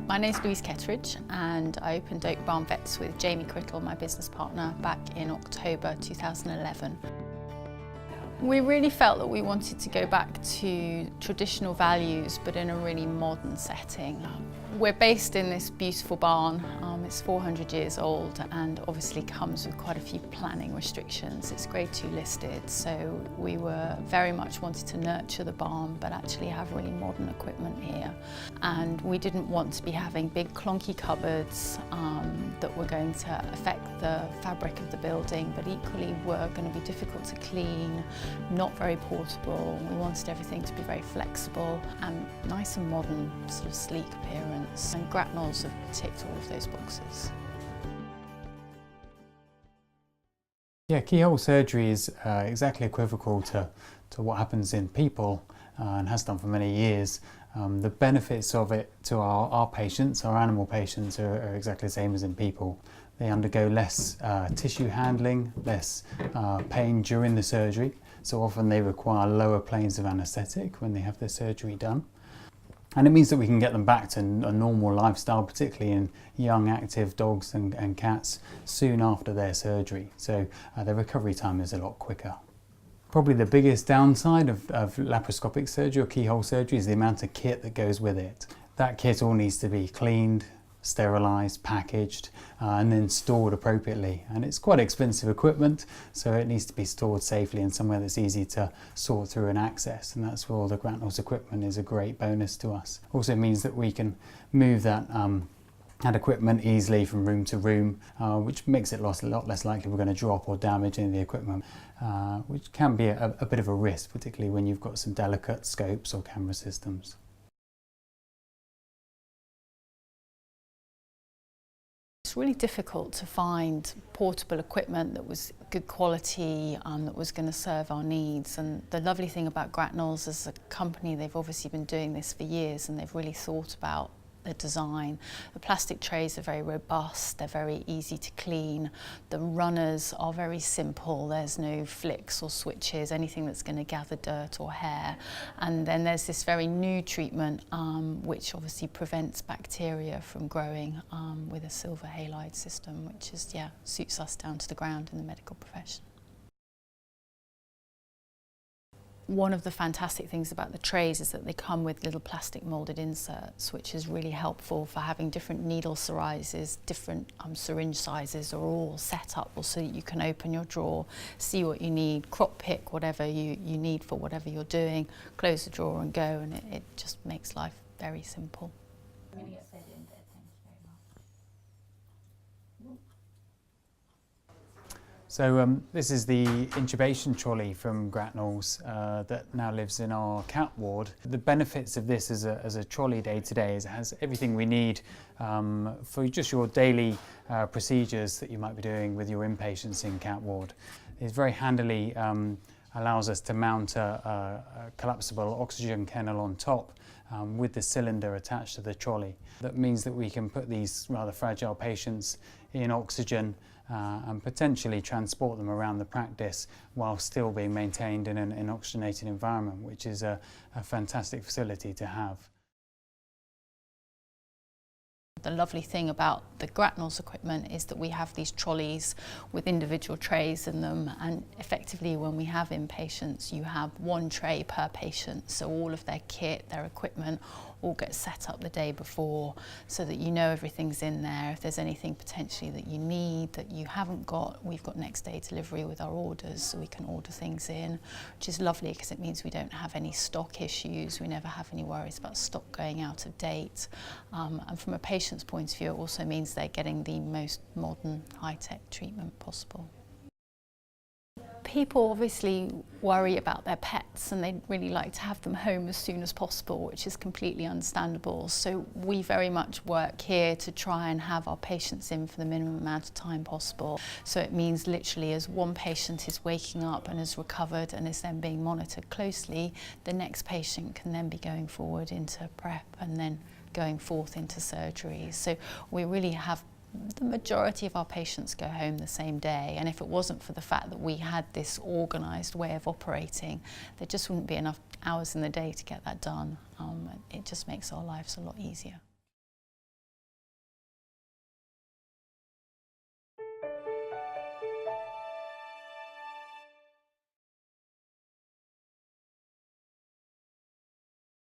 My name's Louise Kettridge and I opened Oak Barn Vets with Jamie Crickle, my business partner, back in October 2011. We really felt that we wanted to go back to traditional values but in a really modern setting. We're based in this beautiful barn. It's 400 years old and obviously comes with quite a few planning restrictions. It's Grade 2 listed, so we were very much wanted to nurture the barn but actually have really modern equipment here. And we didn't want to be having big clunky cupboards that were going to affect the fabric of the building, but equally were going to be difficult to clean, not very portable. We wanted everything to be very flexible and nice and modern, sort of sleek appearance. And Gratnells have ticked all of those boxes. Yeah, keyhole surgery is exactly equivocal to what happens in people and has done for many years. The benefits of it to our patients, our animal patients, are exactly the same as in people. They undergo less tissue handling, less pain during the surgery, so often they require lower planes of anaesthetic when they have their surgery done. And it means that we can get them back to a normal lifestyle, particularly in young active dogs and cats, soon after their surgery. So their recovery time is a lot quicker. Probably the biggest downside of laparoscopic surgery or keyhole surgery is the amount of kit that goes with it. That kit all needs to be cleaned, sterilised, packaged and then stored appropriately, and it's quite expensive equipment, so it needs to be stored safely in somewhere that's easy to sort through and access, and that's where all the Gratnells equipment is a great bonus to us. Also means that we can move that equipment easily from room to room, which makes it a lot less likely we're going to drop or damage any of the equipment, which can be a bit of a risk, particularly when you've got some delicate scopes or camera systems. It's really difficult to find portable equipment that was good quality, that was going to serve our needs. And the lovely thing about Gratnells as a company, they've obviously been doing this for years and they've really thought about the design. The plastic trays are very robust, they're very easy to clean. The runners are very simple, there's no flicks or switches, anything that's going to gather dirt or hair. And then there's this very new treatment which obviously prevents bacteria from growing with a silver halide system, which is, suits us down to the ground in the medical profession. One of the fantastic things about the trays is that they come with little plastic moulded inserts, which is really helpful for having different needle sizes, different syringe sizes are all set up so that you can open your drawer, see what you need, crop pick whatever you need for whatever you're doing, close the drawer and go, and it just makes life very simple. I'm going to get fed in there, thank you very much. So this is the intubation trolley from Gratnells that now lives in our cat ward. The benefits of this as a trolley day to day is it has everything we need for just your daily procedures that you might be doing with your inpatients in cat ward. It very handily allows us to mount a collapsible oxygen kennel on top with the cylinder attached to the trolley. That means that we can put these rather fragile patients in oxygen and potentially transport them around the practice while still being maintained in an oxygenated environment, which is a fantastic facility to have. The lovely thing about the Gratnells equipment is that we have these trolleys with individual trays in them, and effectively when we have inpatients you have one tray per patient, so all of their kit, their equipment all gets set up the day before so that you know everything's in there. If there's anything potentially that you need that you haven't got, we've got next day delivery with our orders, so we can order things in, which is lovely because it means we don't have any stock issues, we never have any worries about stock going out of date, and from a patient's point of view it also means they're getting the most modern high-tech treatment possible. People obviously worry about their pets and they'd really like to have them home as soon as possible, which is completely understandable. So we very much work here to try and have our patients in for the minimum amount of time possible. So it means literally as one patient is waking up and has recovered and is then being monitored closely, the next patient can then be going forward into prep and then going forth into surgery. So we really have the majority of our patients go home the same day, and if it wasn't for the fact that we had this organised way of operating, there just wouldn't be enough hours in the day to get that done. It just makes our lives a lot easier.